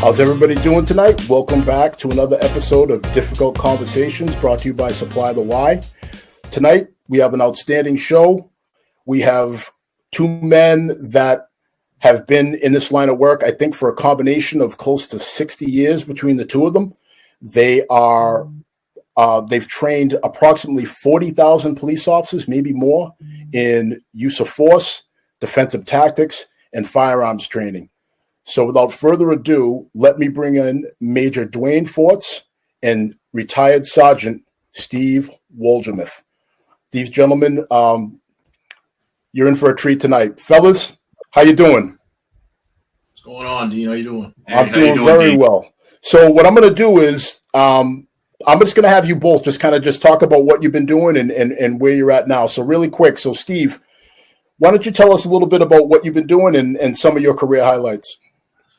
How's everybody doing tonight? Welcome back to another episode of Difficult Conversations brought to you by Supply the Y. Tonight, we have an outstanding show. We have two men that have been in this line of work, I think, for a combination of close to 60 years between the two of them. They've trained approximately 40,000 police officers, maybe more, in use of force, defensive tactics, and firearms training. So without further ado, let me bring in Major Dwayne Fortes and retired Sergeant Steve Wohlgemuth. These gentlemen, you're in for a treat tonight. Fellas, how you doing? What's going on, Dean? How you doing? I'm doing very well. So what I'm going to do is I'm just going to have you both just kind of just talk about what you've been doing and where you're at now. So really quick. So Steve, why don't you tell us a little bit about what you've been doing and some of your career highlights?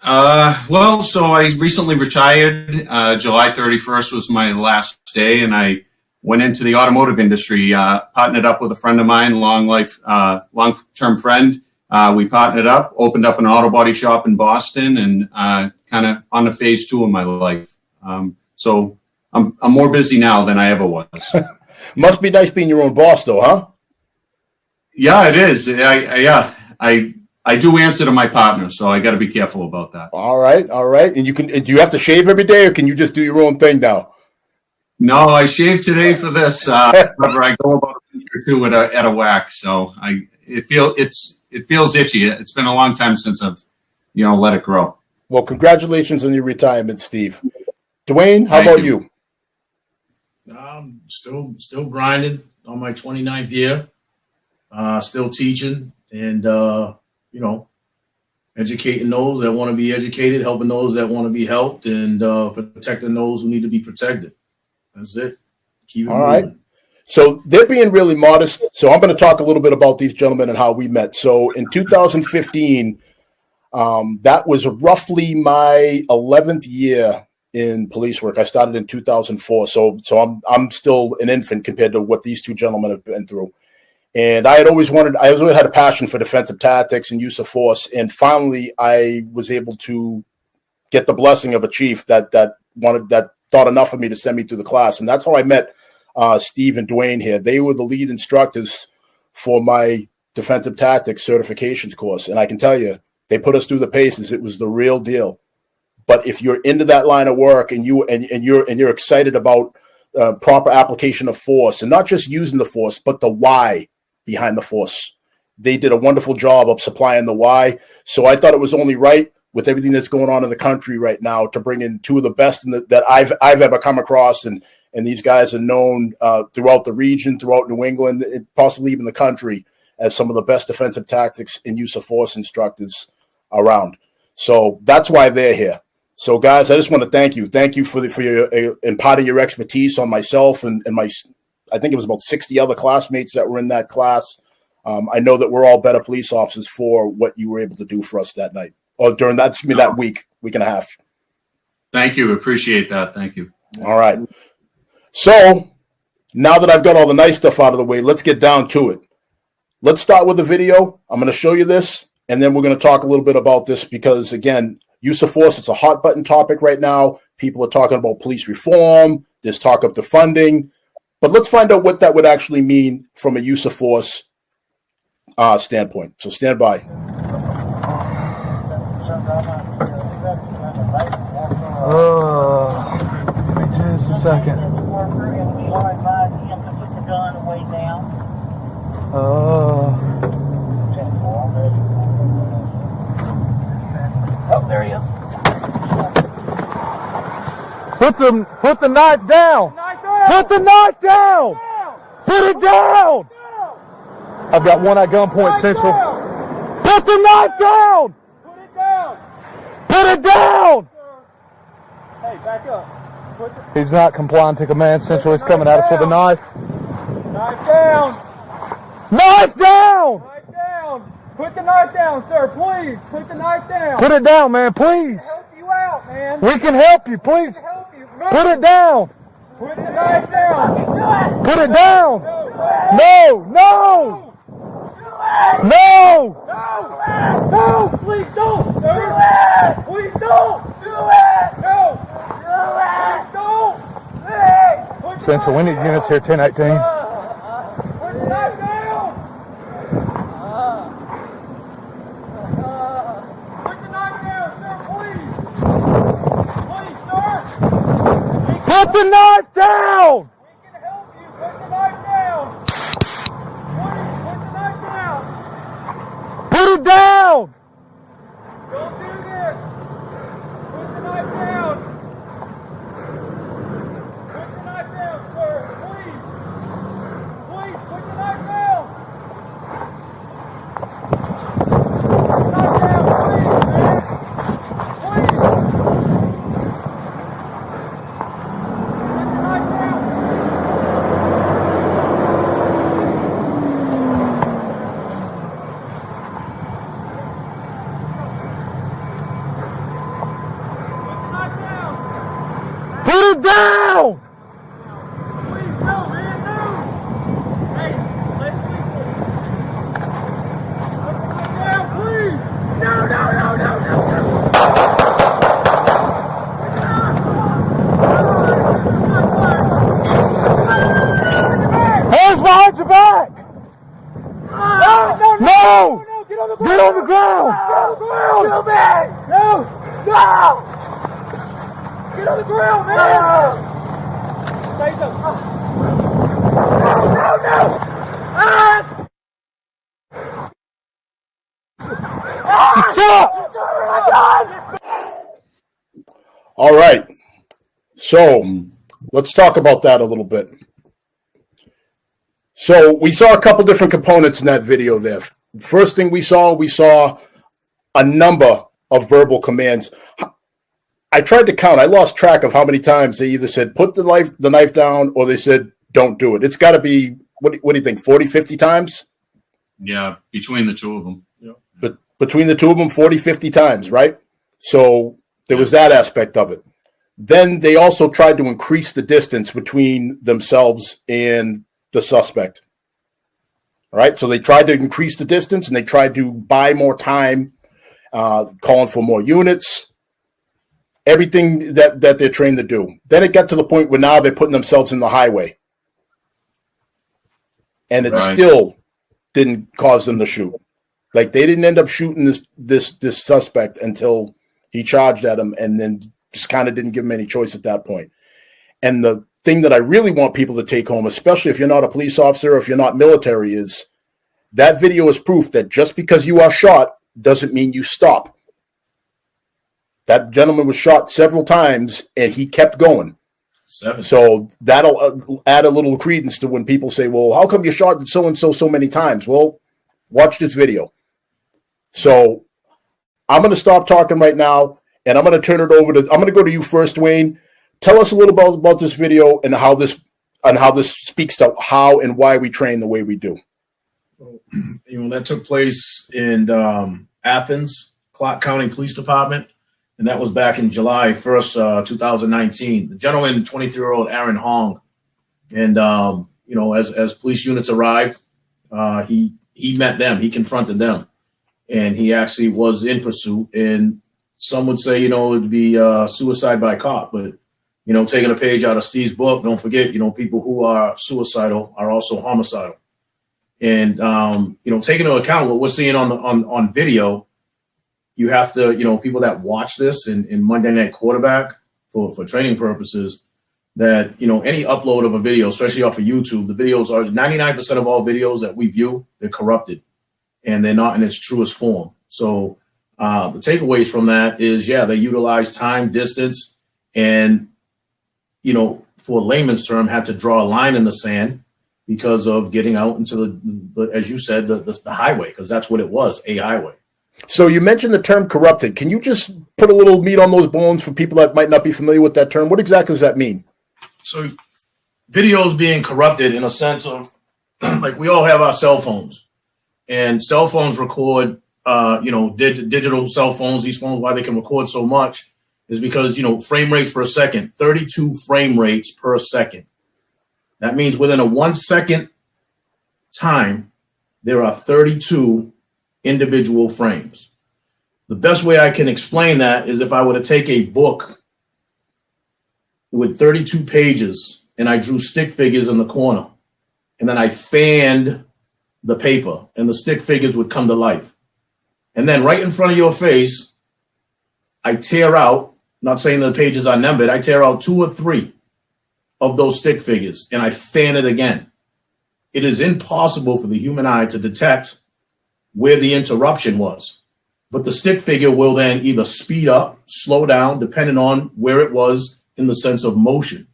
So I recently retired. July 31st was my last day, and I went into the automotive industry, partnered up with a friend of mine, long-term friend. We partnered up, opened up an auto body shop in Boston, and kind of on to phase two of my life. So I'm more busy now than I ever was. Must be nice being your own boss, though, huh? Yeah, it is. I do answer to my partner, so I got to be careful about that. All right. And do you have to shave every day, or can you just do your own thing now? No, I shaved today for this. However, I go about a week or two at a wax, so it feels itchy. It's been a long time since I've let it grow. Well, congratulations on your retirement, Steve. Dwayne, how about you? Still grinding on my 29th year. Still teaching and educating those that want to be educated, helping those that want to be helped, and protecting those who need to be protected. That's it. Keep it moving. All right. So they're being really modest. So I'm going to talk a little bit about these gentlemen and how we met. So in 2015, that was roughly my 11th year in police work. I started in 2004. So I'm still an infant compared to what these two gentlemen have been through. And I always had a passion for defensive tactics and use of force. And finally, I was able to get the blessing of a chief that thought enough of me to send me through the class. And that's how I met Steve and Dwayne here. They were the lead instructors for my defensive tactics certifications course. And I can tell you, they put us through the paces. It was the real deal. But if you're into that line of work and you're excited about proper application of force, and not just using the force, but the why behind the force, they did a wonderful job of supplying the why. So I thought it was only right, with everything that's going on in the country right now, to bring in two of the best that I've ever come across, and these guys are known throughout the region, throughout New England, and possibly even the country, as some of the best defensive tactics and use of force instructors around. So that's why they're here. So guys, I just want to thank you. Thank you for your imparting your expertise on myself and my, I think it was about 60 other classmates that were in that class. I know that we're all better police officers for what you were able to do for us that night, or during that week and a half. Thank you. Appreciate that. Thank you. All right. So now that I've got all the nice stuff out of the way, let's get down to it. Let's start with the video. I'm going to show you this, and then we're going to talk a little bit about this because, again, use of force, it's a hot button topic right now. People are talking about police reform. There's talk of defunding. But let's find out what that would actually mean from a use of force standpoint. So stand by. Just a second. Oh, there he is. Put the knife down. Put the knife down. Put it down. I've got one at gunpoint central. Put the knife down. Put it down. Put it down. Hey, back up. He's not complying to command central. He's coming at us with a knife. Knife down. Knife down. Knife down. Put the knife down, sir. Please. Put the knife down. Put it down, man. Please. Help you out, man. We can help you. Please. Help you. Put it down. Put the knife down. Put it down. No. No. No! No! Please don't! Do it! Please don't! Do it! No! Do it! Please don't! Central, we need units here, 1018. Put the knife down! Put the knife down, sir, please! Please, sir! Put the knife down! We can help you! Put the knife down! Please, put the knife down! Put it down! Don't do this! Put the knife down! Put the knife down, sir! Please! Please, put the knife down! Put the knife down, please, man! Please! Put the knife down! Put the knife down! Put it down! Please, no, man, no! Hey, let's leave this. Put the knife down, please! No, no, no, no, no, no! Hands behind your back! No, no, no! No! No, get on the ground! Get on the ground! Get on the ground! Kill me! No! No! Get on the ground, man! Say something. No, no, no! Ah! Shut! All right. So let's talk about that a little bit. So we saw a couple different components in that video there. First thing we saw a number of verbal commands. I tried to count. I lost track of how many times they either said put the knife down or they said don't do it. It's got to be, what do you think, 40, 50 times? Yeah, between the two of them. But between the two of them, 40, 50 times, right? So there was that aspect of it. Then they also tried to increase the distance between themselves and the suspect. All right, so they tried to increase the distance and they tried to buy more time, calling for more units, everything that they're trained to do. Then it got to the point where now they're putting themselves in the highway. And it still didn't cause them to shoot. Like they didn't end up shooting this suspect until he charged at him and then just kind of didn't give him any choice at that point. And the thing that I really want people to take home, especially if you're not a police officer or if you're not military, is that video is proof that just because you are shot doesn't mean you stop. That gentleman was shot several times and he kept going. 7. So that'll add a little credence to when people say, well, how come you shot so-and-so so many times? Well, watch this video. So I'm going to stop talking right now and I'm going to turn it over to, I'm going to go to you first, Dwayne. Tell us a little about this video and how this speaks to how and why we train the way we do. That took place in Athens, Clark County Police Department, and that was back in July 1st, 2019. The gentleman, 23-year-old Aaron Hong, and as police units arrived, he met them, he confronted them, and he actually was in pursuit. And some would say, it'd be suicide by cop, but taking a page out of Steve's book, don't forget, people who are suicidal are also homicidal. And, taking into account what we're seeing on video, you have to, people that watch this in Monday Night Quarterback for training purposes, that, any upload of a video, especially off of YouTube, the videos are 99% of all videos that we view, they're corrupted and they're not in its truest form. So the takeaways from that is, they utilize time, distance, and, for layman's term, had to draw a line in the sand because of getting out into the as you said, the highway, because that's what it was, a highway. So you mentioned the term corrupted. Can you just put a little meat on those bones for people that might not be familiar with that term? What exactly does that mean? So videos being corrupted in a sense of like we all have our cell phones, and cell phones record, digital cell phones, these phones, why they can record so much is because, frame rates per second, 32 frame rates per second. That means within a 1 second time, there are 32 individual frames. The best way I can explain that is if I were to take a book with 32 pages and I drew stick figures in the corner, and then I fanned the paper and the stick figures would come to life. And then right in front of your face, I tear out, not saying the pages are numbered, I tear out 2 or 3 of those stick figures and I fan it again. It is impossible for the human eye to detect where the interruption was. But the stick figure will then either speed up, slow down, depending on where it was in the sense of motion.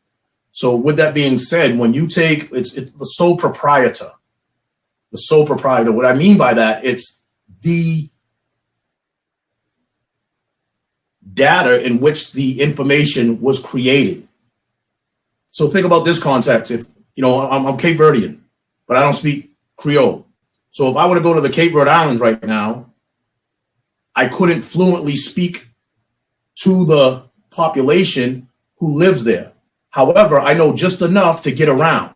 So with that being said, when you take, it's the sole proprietor. The sole proprietor, what I mean by that, it's the data in which the information was created. So think about this context. If, you know, I'm Cape Verdean, but I don't speak Creole. So if I were to go to the Cape Verde Islands right now, I couldn't fluently speak to the population who lives there. However, I know just enough to get around.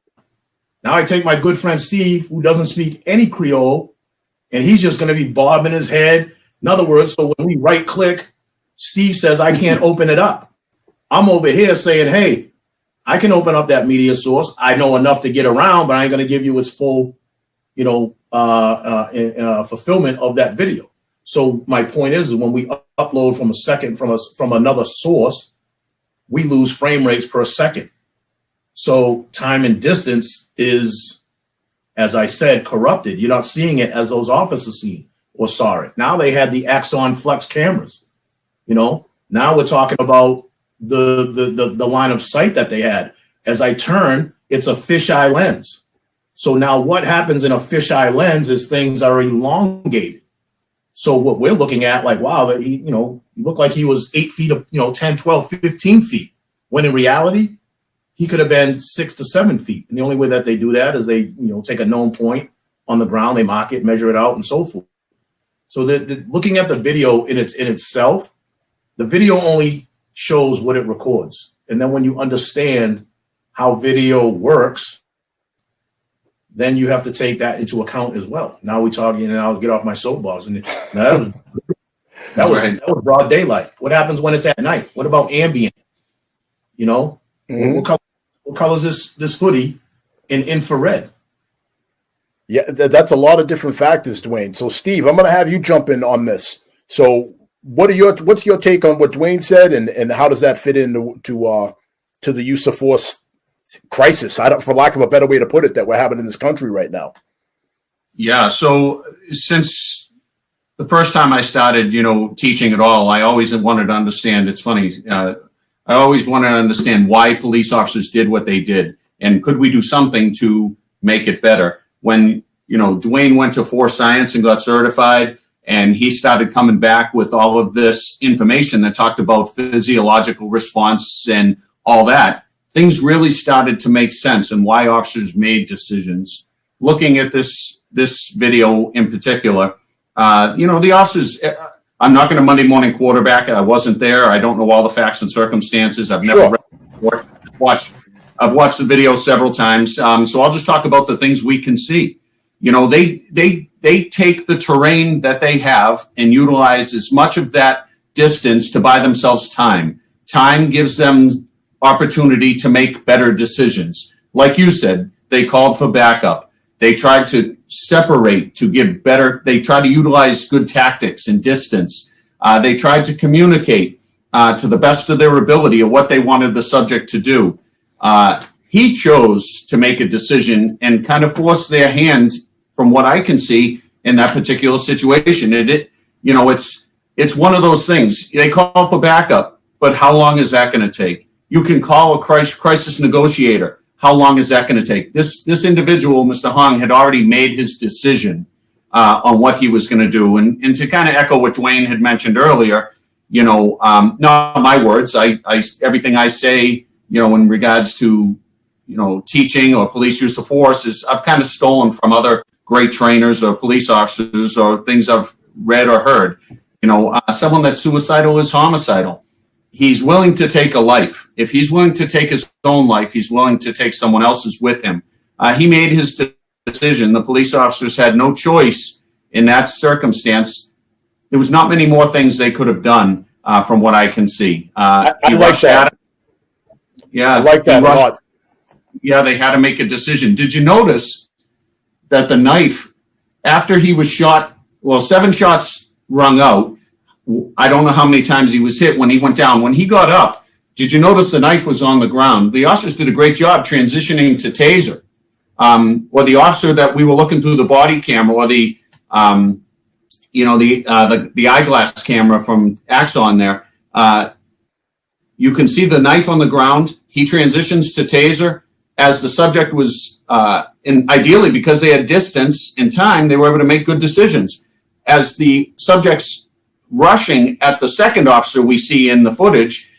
Now I take my good friend Steve, who doesn't speak any Creole, and he's just going to be bobbing his head. In other words, so when we right click, Steve says, I can't open it up. I'm over here saying, hey, I can open up that media source. I know enough to get around, but I ain't going to give you its full, you know, fulfillment of that video. So my point is when we upload from another source, we lose frame rates per second. So time and distance is, as I said, corrupted. You're not seeing it as those officers seen or saw it. Now they had the Axon Flex cameras. You know, now we're talking about the line of sight that they had. As I turn, it's a fisheye lens. So now what happens in a fisheye lens is things are elongated. So what we're looking at, like, wow, that he, you know, he looked like he was 8 feet, you know, 10, 12, 15 feet, when in reality, he could have been 6 to 7 feet. And the only way that they do that is they, you know, take a known point on the ground, they mark it, measure it out, and so forth. So looking at the video in itself, the video only shows what it records. And then when you understand how video works, then you have to take that into account as well. Now we're talking, and I'll get off my soapbox. And that was broad daylight. What happens when it's at night? What about ambient? You know, what color is this hoodie in infrared? Yeah, that's a lot of different factors, Dwayne. So, Steve, I'm going to have you jump in on this. So, what's your take on what Dwayne said, and how does that fit into to the use of force crisis, for lack of a better way to put it, that we're having in this country right now? Yeah. So since the first time I started, you know, teaching at all, I always wanted to understand. It's funny. I always wanted to understand why police officers did what they did, and could we do something to make it better? When, you know, Dwayne went to Force Science and got certified, and he started coming back with all of this information that talked about physiological response and all that, things really started to make sense and why officers made decisions. Looking at this video in particular, you know, the officers, I'm not going to Monday morning quarterback. I wasn't there. I don't know all the facts and circumstances. I've never read the report. I've watched the video several times. So I'll just talk about the things we can see. You know, they take the terrain that they have and utilize as much of that distance to buy themselves time. Time gives them opportunity to make better decisions. Like you said, they called for backup. They tried to separate to give better. They tried to utilize good tactics and distance. They tried to communicate to the best of their ability of what they wanted the subject to do. He chose to make a decision and kind of force their hand, from what I can see, in that particular situation. You know, it's one of those things. They call for backup, but how long is that going to take? You can call a crisis negotiator. How long is that going to take? This individual, Mr. Hong, had already made his decision on what he was going to do. And to kind of echo what Dwayne had mentioned earlier, you know, not my words. Everything I say, you know, in regards to, you know, teaching or police use of force is I've kind of stolen from other great trainers or police officers or things I've read or heard. You know, someone that's suicidal is homicidal. He's willing to take a life. If he's willing to take his own life, he's willing to take someone else's with him. He made his decision. The police officers had no choice in that circumstance. There was not many more things they could have done, from what I can see. I like that. Yeah, I like that a lot. Yeah, they had to make a decision. Did you notice that the knife, after he was shot, 7 shots rung out. I don't know how many times he was hit when he went down. When he got up, did you notice the knife was on the ground? The officers did a great job transitioning to taser. Or the officer that we were looking through the body camera, or the eyeglass camera from Axon there, you can see the knife on the ground. He transitions to taser as the subject was, and ideally because they had distance and time, they were able to make good decisions. As the subject's rushing at the second officer we see in the footage,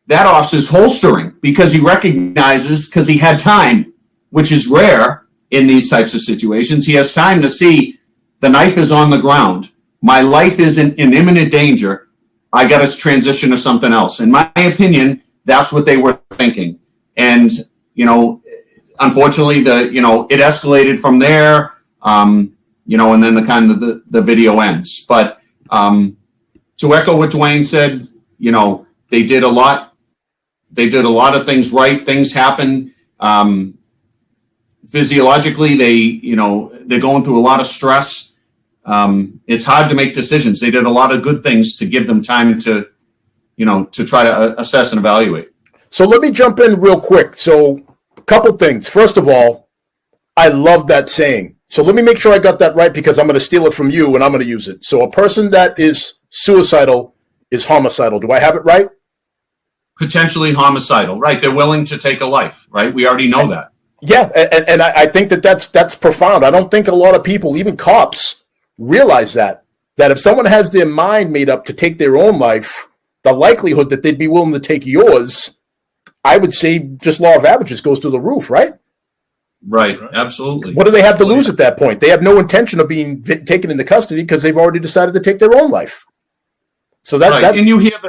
that officer's holstering because he recognizes, because he had time, which is rare in these types of situations. He has time to see the knife is on the ground. My life is in imminent danger. I got to transition to something else. In my opinion, that's what they were thinking. And, unfortunately, it escalated from there, and then the video ends. But to echo what Dwayne said, they did a lot. They did a lot of things right. Things happen. Physiologically, they're going through a lot of stress. It's hard to make decisions. They did a lot of good things to give them time to try to assess and evaluate. So let me jump in real quick. So a couple things. First of all, I love that saying. So let me make sure I got that right, because I'm going to steal it from you and I'm going to use it. So a person that is suicidal is homicidal. Do I have it right? Potentially homicidal, right? They're willing to take a life, right? We already know that. Yeah, and I think that's profound. I don't think a lot of people, even cops, realize that if someone has their mind made up to take their own life, the likelihood that they'd be willing to take yours, I would say just law of averages goes through the roof, right? Right, absolutely. What do they have to lose at that point? They have no intention of being taken into custody because they've already decided to take their own life. So that and you hear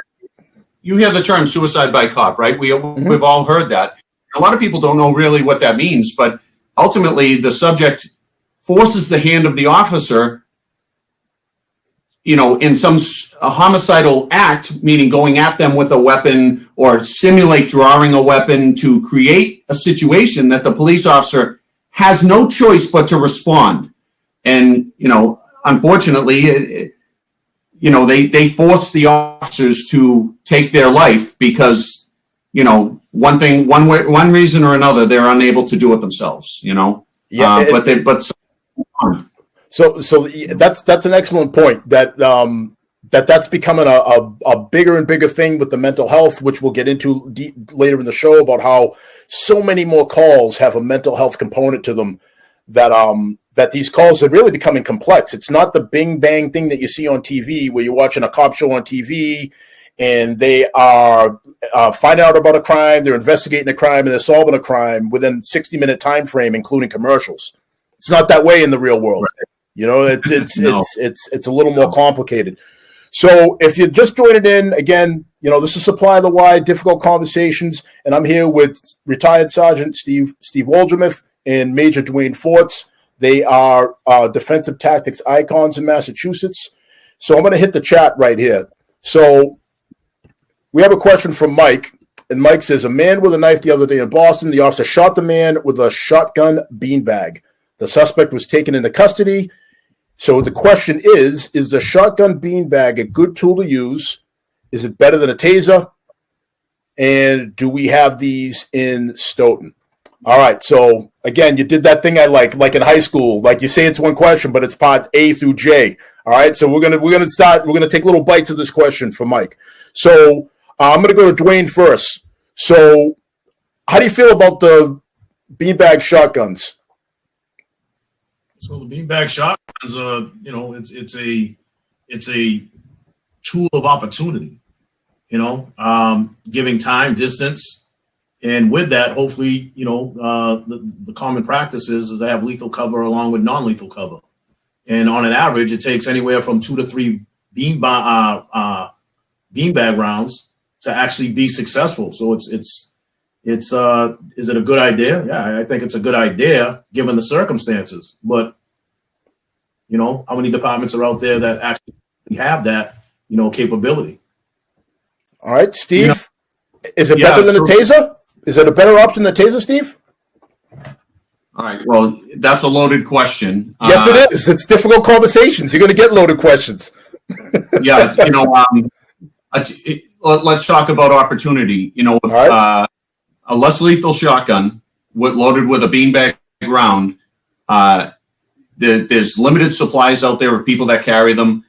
the term suicide by cop, right? We've all heard that. A lot of people don't know really what that means, but ultimately the subject forces the hand of the officer, in some homicidal act, meaning going at them with a weapon or simulate drawing a weapon to create a situation that the police officer has no choice but to respond. And, unfortunately, they force the officers to take their life because, one reason or another, they're unable to do it themselves, Yeah, So that's an excellent point. That's becoming a bigger and bigger thing with the mental health, which we'll get into later in the show, about how so many more calls have a mental health component to them. That these calls are really becoming complex. It's not the bing bang thing that you see on TV, where you're watching a cop show on TV and they are finding out about a crime, they're investigating a crime, and they're solving a crime within 60-minute time frame, including commercials. It's not that way in the real world. Right. It's a little more complicated. So if you're just joining in, again, this is Supply the Why, Difficult Conversations, and I'm here with retired Sergeant Steve Wohlgemuth and Major Dwayne Fortes. They are defensive tactics icons in Massachusetts. So I'm going to hit the chat right here. So we have a question from Mike, and Mike says, a man with a knife the other day in Boston. The officer shot the man with a shotgun beanbag. The suspect was taken into custody. So the question is the shotgun beanbag a good tool to use? Is it better than a taser? And do we have these in Stoughton? All right. So again, you did that thing I like in high school. Like you say, it's one question, but it's part A through J. All right. So we're gonna take little bites of this question from Mike. So I'm gonna go to Dwayne first. So how do you feel about the beanbag shotguns? So the beanbag shotguns, it's a tool of opportunity, giving time, distance. And with that, hopefully, the common practice is to have lethal cover along with non-lethal cover. And on an average, it takes anywhere from 2 to 3 beanbag rounds to actually be successful. So it's It's is it a good idea? Yeah, I think it's a good idea given the circumstances. But how many departments are out there that actually have that capability? All right, Steve, is it better than a taser? Is it a better option than a taser, Steve? All right. Well, that's a loaded question. Yes, it is. It's difficult conversations. You're going to get loaded questions. Yeah. Let's talk about opportunity. Right. A less lethal shotgun loaded with a beanbag round. There's limited supplies out there of people that carry them.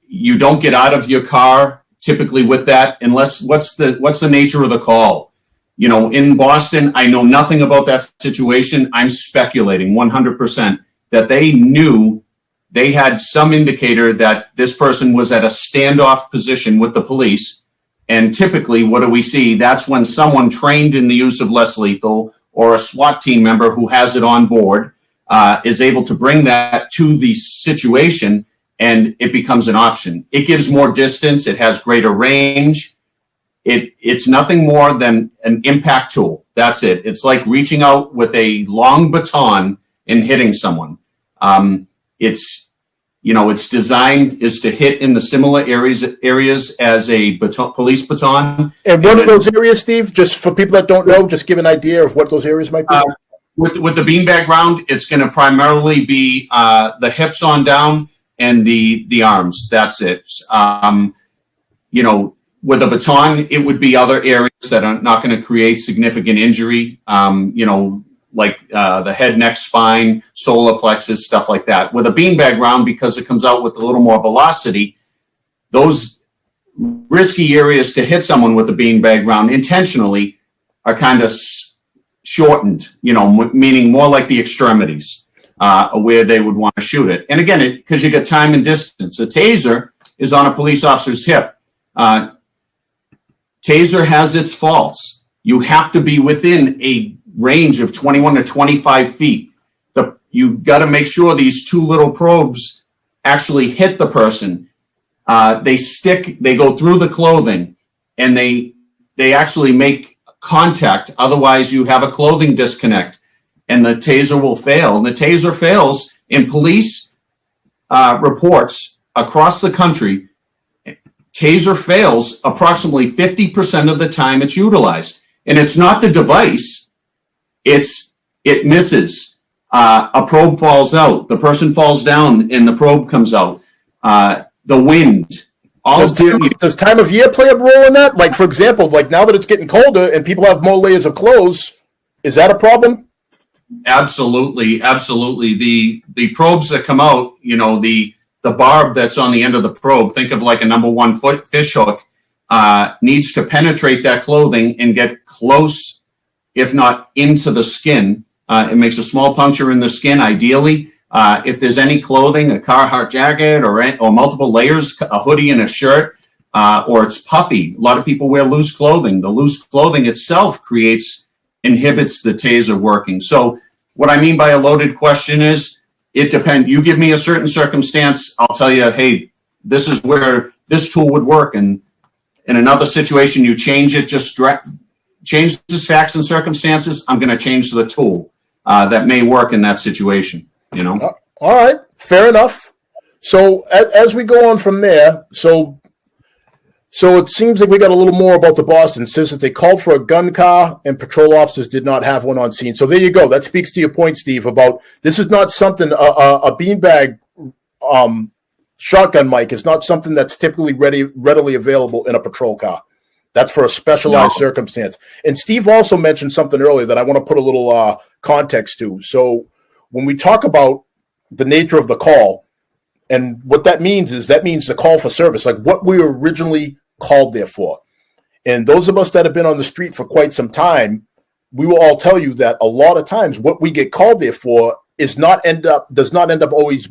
You don't get out of your car typically with that unless what's the nature of the call? In Boston, I know nothing about that situation. I'm speculating 100% that they knew they had some indicator that this person was at a standoff position with the police. And typically, what do we see? That's when someone trained in the use of less lethal or a SWAT team member who has it on board is able to bring that to the situation, and it becomes an option. It gives more distance. It has greater range. It's nothing more than an impact tool. That's it. It's like reaching out with a long baton and hitting someone. Its design is to hit in the similar areas as a police baton. And what are those areas, Steve? Just for people that don't know, just give an idea of what those areas might be. With the beanbag round, it's going to primarily be the hips on down and the arms. That's it. With a baton, it would be other areas that are not going to create significant injury. Like the head, neck, spine, solar plexus, stuff like that. With a beanbag round, because it comes out with a little more velocity, those risky areas to hit someone with a beanbag round intentionally are kind of shortened, meaning more like the extremities where they would want to shoot it. And again, because you get time and distance. A taser is on a police officer's hip. Taser has its faults. You have to be within a range of 21 to 25 feet. You got to make sure these two little probes actually hit the person. They go through the clothing, and they actually make contact. Otherwise, you have a clothing disconnect, and the taser will fail. And the taser fails in police reports across the country. Taser fails approximately 50% of the time it's utilized. And it's not the device. It misses. A probe falls out. The person falls down and the probe comes out. The wind. Does time of year play a role in that? Like, for example, like now that it's getting colder and people have more layers of clothes, is that a problem? Absolutely. Absolutely. The probes that come out, the barb that's on the end of the probe, think of like a number 1 foot fish hook, needs to penetrate that clothing and get close, if not into the skin. It makes a small puncture in the skin, ideally. If there's any clothing, a Carhartt jacket or multiple layers, a hoodie and a shirt, or it's puffy. A lot of people wear loose clothing. The loose clothing itself inhibits the taser working. So what I mean by a loaded question is, it depends. You give me a certain circumstance, I'll tell you, hey, this is where this tool would work. And in another situation, you change it, change the facts and circumstances. I'm going to change the tool that may work in that situation. All right, fair enough. So as we go on from there, so it seems like we got a little more about the Boston. It says that they called for a gun car and patrol officers did not have one on scene. So there you go. That speaks to your point, Steve, about this is not something, a beanbag shotgun mic is not something that's typically readily available in a patrol car. That's for a specialized circumstance. And Steve also mentioned something earlier that I want to put a little context to. So when we talk about the nature of the call, and what that means is the call for service, like what we were originally called there for. And those of us that have been on the street for quite some time, we will all tell you that a lot of times what we get called there for does not end up always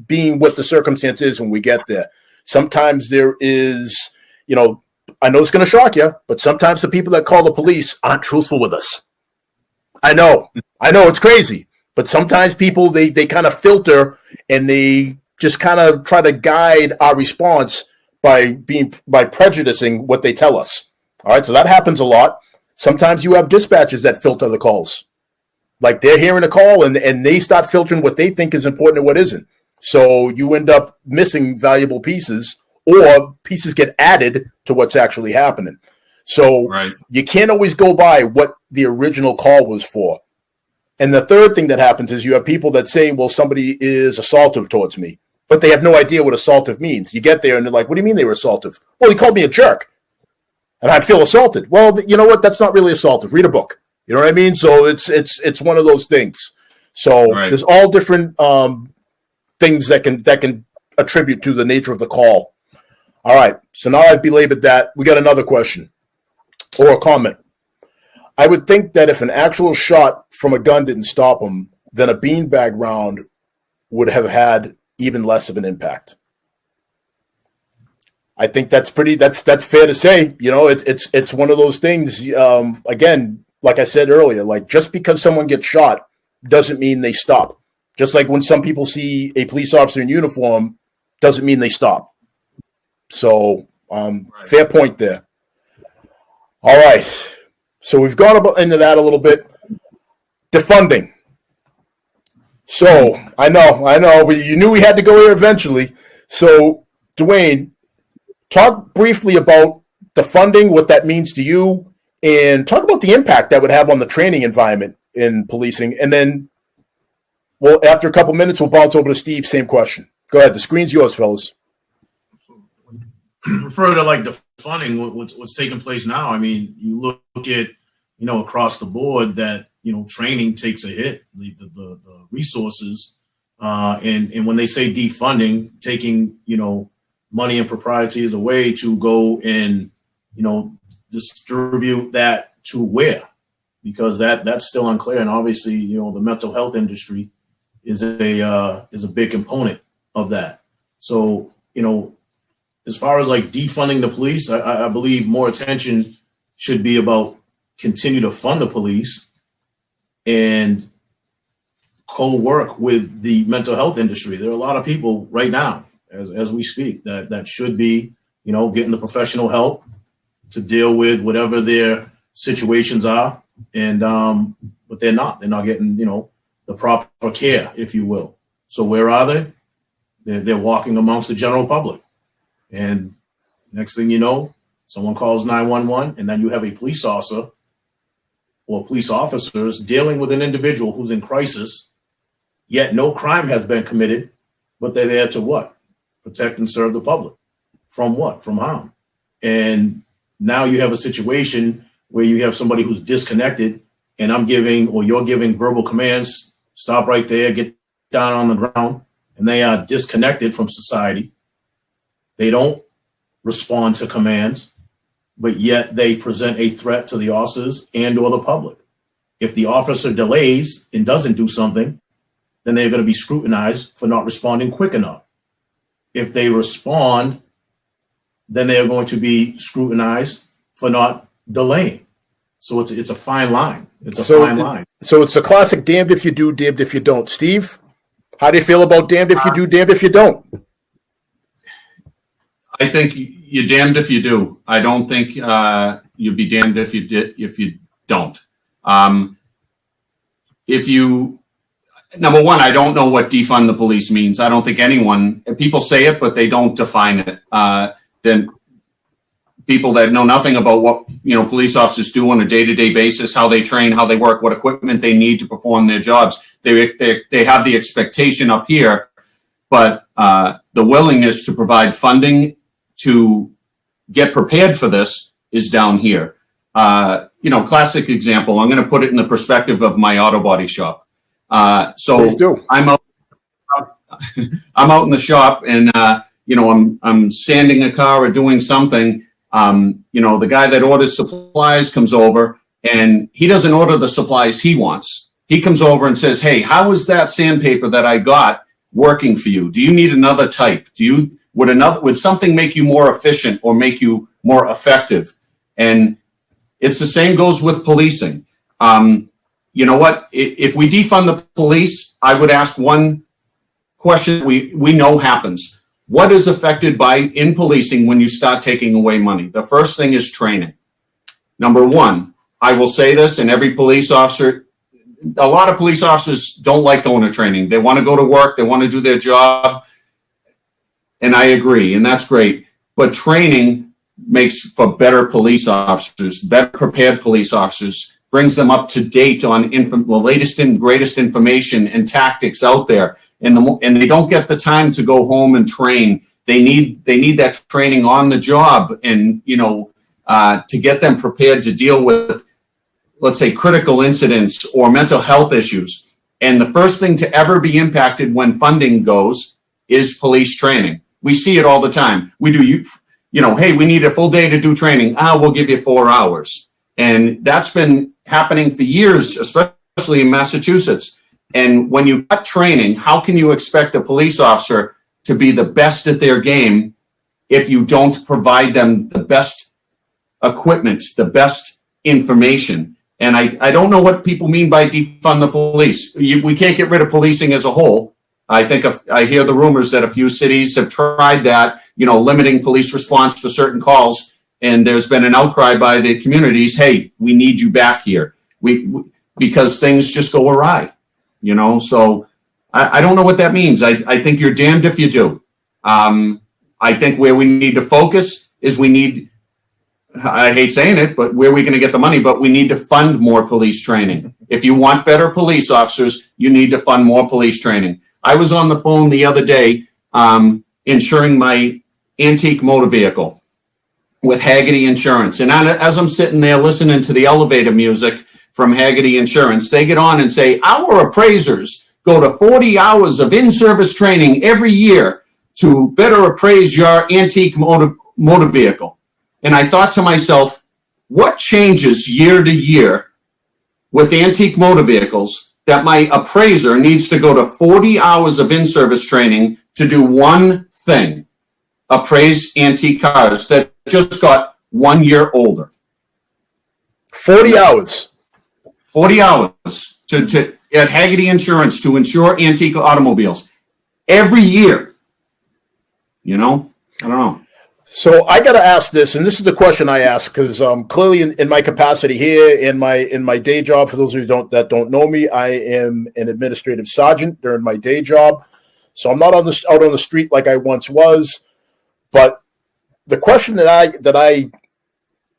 being what the circumstance is when we get there. Sometimes there is, I know it's going to shock you, but sometimes the people that call the police aren't truthful with us. I know it's crazy, but sometimes people, they kind of filter and they just kind of try to guide our response by prejudicing what they tell us. All right. So that happens a lot. Sometimes you have dispatchers that filter the calls. Like they're hearing a call and they start filtering what they think is important and what isn't. So you end up missing valuable pieces, or pieces get added to what's actually happening. So you can't always go by what the original call was for. And the third thing that happens is you have people that say, well, somebody is assaultive towards me, but they have no idea what assaultive means. You get there and they're like, what do you mean they were assaultive? Well, he called me a jerk and I'd feel assaulted. Well, you know what? That's not really assaultive. Read a book. You know what I mean? So it's one of those things. So there's all different things that can attribute to the nature of the call. All right. So now I've belabored that. We got another question or a comment. I would think that if an actual shot from a gun didn't stop him, then a beanbag round would have had even less of an impact. I think that's fair to say. You know, it's one of those things. Again, like I said earlier, like just because someone gets shot doesn't mean they stop. Just like when some people see a police officer in uniform, doesn't mean they stop. So, fair point there. All right. So we've gone into that a little bit. Defunding. So I know, but you knew we had to go here eventually. So, Dwayne, talk briefly about defunding, what that means to you, and talk about the impact that would have on the training environment in policing. And then, well, after a couple minutes, we'll bounce over to Steve. Same question. Go ahead. The screen's yours, fellas. Refer to like defunding what's taking place now. I mean, you look at, across the board that, training takes a hit, the resources. And when they say defunding, taking, money and proprieties away to go and, distribute that to where? Because that's still unclear. And obviously, the mental health industry is a big component of that. So, as far as like defunding the police, I believe more attention should be about continue to fund the police and co-work with the mental health industry. There are a lot of people right now, as we speak, that should be, getting the professional help to deal with whatever their situations are. And but they're not getting, the proper care, if you will. So where are they? They're walking amongst the general public. And next thing you know, someone calls 911, and then you have a police officer or police officers dealing with an individual who's in crisis, yet no crime has been committed, but they're there to what? Protect and serve the public. From what? From harm. And now you have a situation where you have somebody who's disconnected, and you're giving verbal commands, stop right there, get down on the ground, and they are disconnected from society. They don't respond to commands, but yet they present a threat to the officers and or the public. If the officer delays and doesn't do something, then they're going to be scrutinized for not responding quick enough. If they respond, then they're going to be scrutinized for not delaying. So it's a fine line. Fine line. So it's a classic damned if you do, damned if you don't. Steve, how do you feel about damned if you do, damned if you don't? I think you're damned if you do. I don't think you'd be damned if you don't. Number one, I don't know what defund the police means. I don't think people say it, but they don't define it. Then people that know nothing about what police officers do on a day-to-day basis, how they train, how they work, what equipment they need to perform their jobs. They have the expectation up here, but the willingness to provide funding to get prepared for this is down here. Classic example. I'm going to put it in the perspective of my auto body shop. So I'm out in the shop, and I'm sanding a car or doing something. The guy that orders supplies comes over, and he doesn't order the supplies he wants. He comes over and says, "Hey, how is that sandpaper that I got working for you? Do you need another type? Would something make you more efficient or make you more effective?" And it's the same goes with policing. You know what? If we defund the police, I would ask one question we know happens. What is affected in policing when you start taking away money? The first thing is training. Number one, I will say this, and every police officer, a lot of police officers don't like going to training. They want to go to work. They want to do their job. And I agree, and that's great. But training makes for better police officers, better prepared police officers, brings them up to date on the latest and greatest information and tactics out there. And they don't get the time to go home and train. They need that training on the job, and to get them prepared to deal with, let's say, critical incidents or mental health issues. And the first thing to ever be impacted when funding goes is police training. We see it all the time. We do, hey, we need a full day to do training. We'll give you 4 hours. And that's been happening for years, especially in Massachusetts. And when you cut training, how can you expect a police officer to be the best at their game if you don't provide them the best equipment, the best information? And I don't know what people mean by defund the police. We can't get rid of policing as a whole. I think I hear the rumors that a few cities have tried that, limiting police response to certain calls. And there's been an outcry by the communities, hey, we need you back here. Because things just go awry, So I don't know what that means. I think you're damned if you do. I think where we need to focus is I hate saying it, but where are we going to get the money? But we need to fund more police training. If you want better police officers, you need to fund more police training. I was on the phone the other day insuring my antique motor vehicle with Haggerty Insurance. And as I'm sitting there listening to the elevator music from Haggerty Insurance, they get on and say, our appraisers go to 40 hours of in-service training every year to better appraise your antique motor vehicle. And I thought to myself, what changes year to year with antique motor vehicles that my appraiser needs to go to 40 hours of in-service training to do one thing: appraise antique cars that just got 1 year older? 40 hours. 40 hours at Haggerty Insurance to insure antique automobiles every year. I don't know. So I got to ask this, and this is the question I ask because clearly in my capacity here, in my day job, for those of you that don't know me, I am an administrative sergeant during my day job. So I'm not out on the street like I once was. But the question that I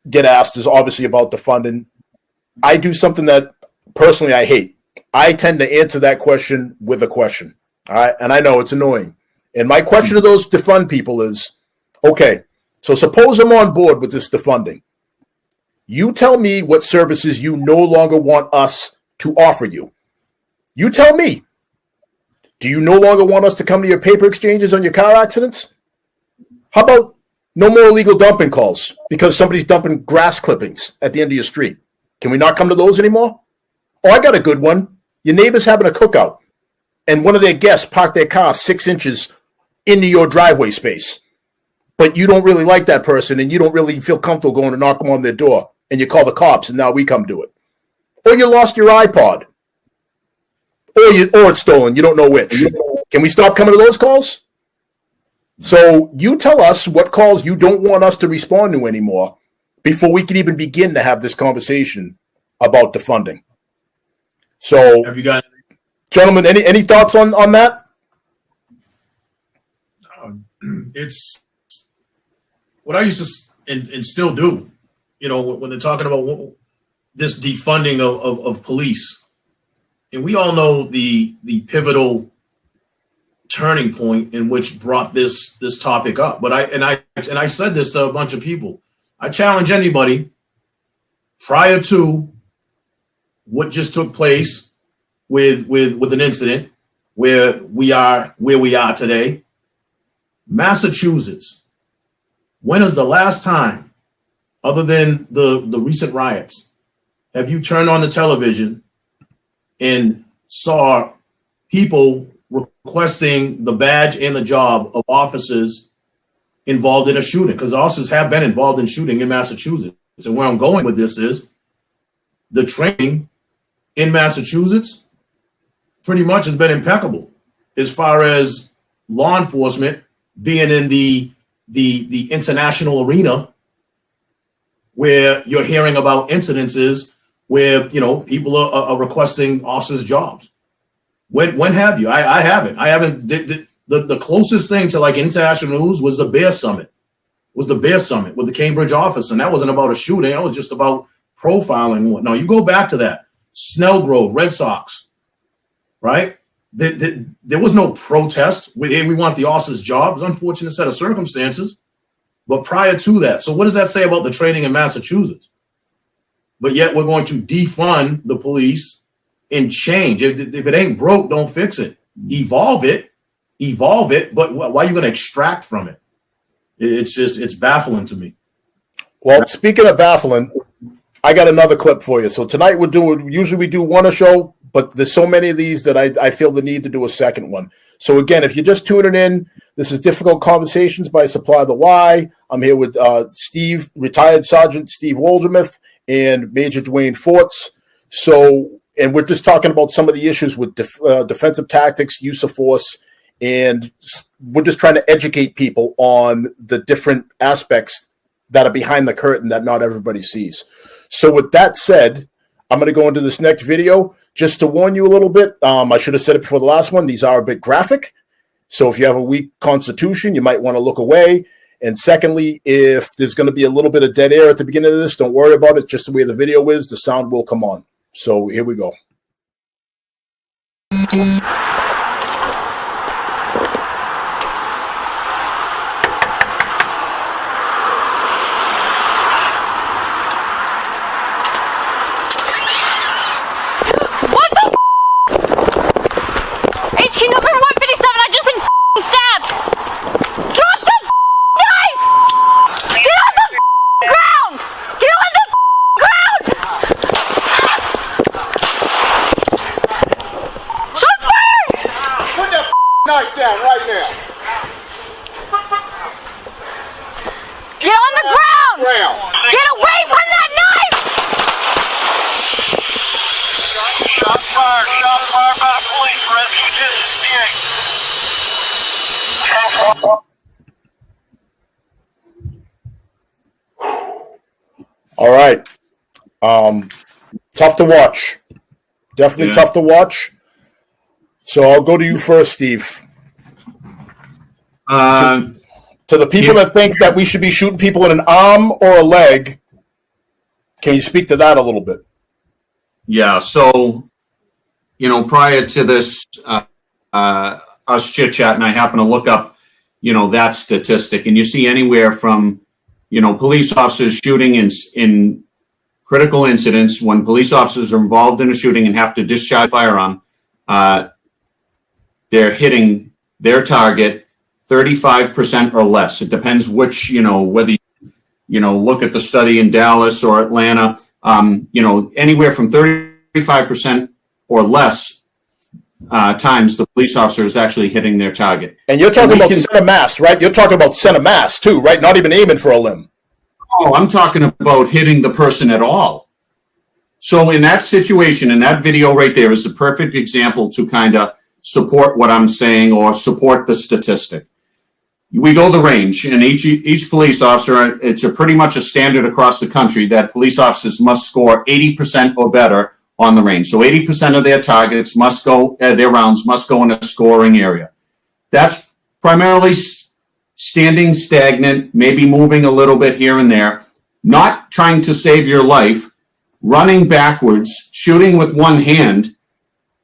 get asked is obviously about the funding. I do something that personally I hate. I tend to answer that question with a question. All right, and I know it's annoying. And my question to those defund people is, okay, so suppose I'm on board with this defunding. You tell me what services you no longer want us to offer you. You tell me. Do you no longer want us to come to your paper exchanges on your car accidents? How about no more illegal dumping calls because somebody's dumping grass clippings at the end of your street? Can we not come to those anymore? Oh, I got a good one. Your neighbor's having a cookout, and one of their guests parked their car 6 inches into your driveway space. But you don't really like that person, and you don't really feel comfortable going to knock them on their door, and you call the cops, and now we come do it. Or you lost your iPod. Or it's stolen. You don't know which. Can we stop coming to those calls? So you tell us what calls you don't want us to respond to anymore before we can even begin to have this conversation about defunding. So, Have you got, gentlemen, any thoughts on that? it's what I used to and still do, when they're talking about this defunding of police. And we all know the pivotal turning point in which brought this topic up. But I said this to a bunch of people. I challenge anybody prior to what just took place with an incident where we are today. Massachusetts. When is the last time, other than the recent riots, have you turned on the television and saw people requesting the badge and the job of officers involved in a shooting? Because officers have been involved in shooting in Massachusetts. And where I'm going with this is the training in Massachusetts pretty much has been impeccable as far as law enforcement being in the international arena, where you're hearing about incidences where, you know, people are requesting officers' jobs. When have you? I haven't. The closest thing to like international news was the Bear Summit. With the Cambridge office, and that wasn't about a shooting. That was just about profiling and whatnot. You go back to that. Snellgrove, Red Sox, right? There was no protest. We want the officer's job. It was an unfortunate set of circumstances. But prior to that, so what does that say about the training in Massachusetts? But yet we're going to defund the police and change. If it ain't broke, don't fix it. Evolve it. But why are you going to extract from it? It's baffling to me. Well, speaking of baffling, I got another clip for you. So tonight usually we do one a show, but there's so many of these that I feel the need to do a second one. So again, if you're just tuning in, this is Difficult Conversations by Supply the Why. I'm here with Steve, retired Sergeant Steve Wohlgemuth, and Major Dwayne Fortes. So, and we're just talking about some of the issues with defensive tactics, use of force, and we're just trying to educate people on the different aspects that are behind the curtain that not everybody sees. So with that said, I'm going to go into this next video just to warn you a little bit. I should have said it before the last one. These are a bit graphic. So if you have a weak constitution, you might want to look away. And secondly, if there's going to be a little bit of dead air at the beginning of this, don't worry about it. Just the way the video is, the sound will come on. So here we go. Knife down right now. Get on the ground. Get away from that knife. Shot fired by police. Rescue All right. Tough to watch. Definitely tough to watch. So I'll go to you first, Steve. To the people that think that we should be shooting people in an arm or a leg, can you speak to that a little bit? Yeah. So, you know, prior to this, us chit-chatting, I happen to look up, you know, that statistic, and you see anywhere from, you know, police officers shooting in critical incidents. When police officers are involved in a shooting and have to discharge a firearm, they're hitting their target 35% or less. It depends which, you know, whether you know, look at the study in Dallas or Atlanta, you know, anywhere from 35% or less times the police officer is actually hitting their target. And you're talking about center mass, right? You're talking about center mass too, right? Not even aiming for a limb. Oh, I'm talking about hitting the person at all. So in that situation, in that video right there is the perfect example to kind of support what I'm saying or support the statistic. We go the range, and each police officer, it's pretty much a standard across the country that police officers must score 80% or better on the range. So 80% of their targets must go, their rounds must go in a scoring area. That's primarily standing stagnant, maybe moving a little bit here and there, not trying to save your life, running backwards, shooting with one hand,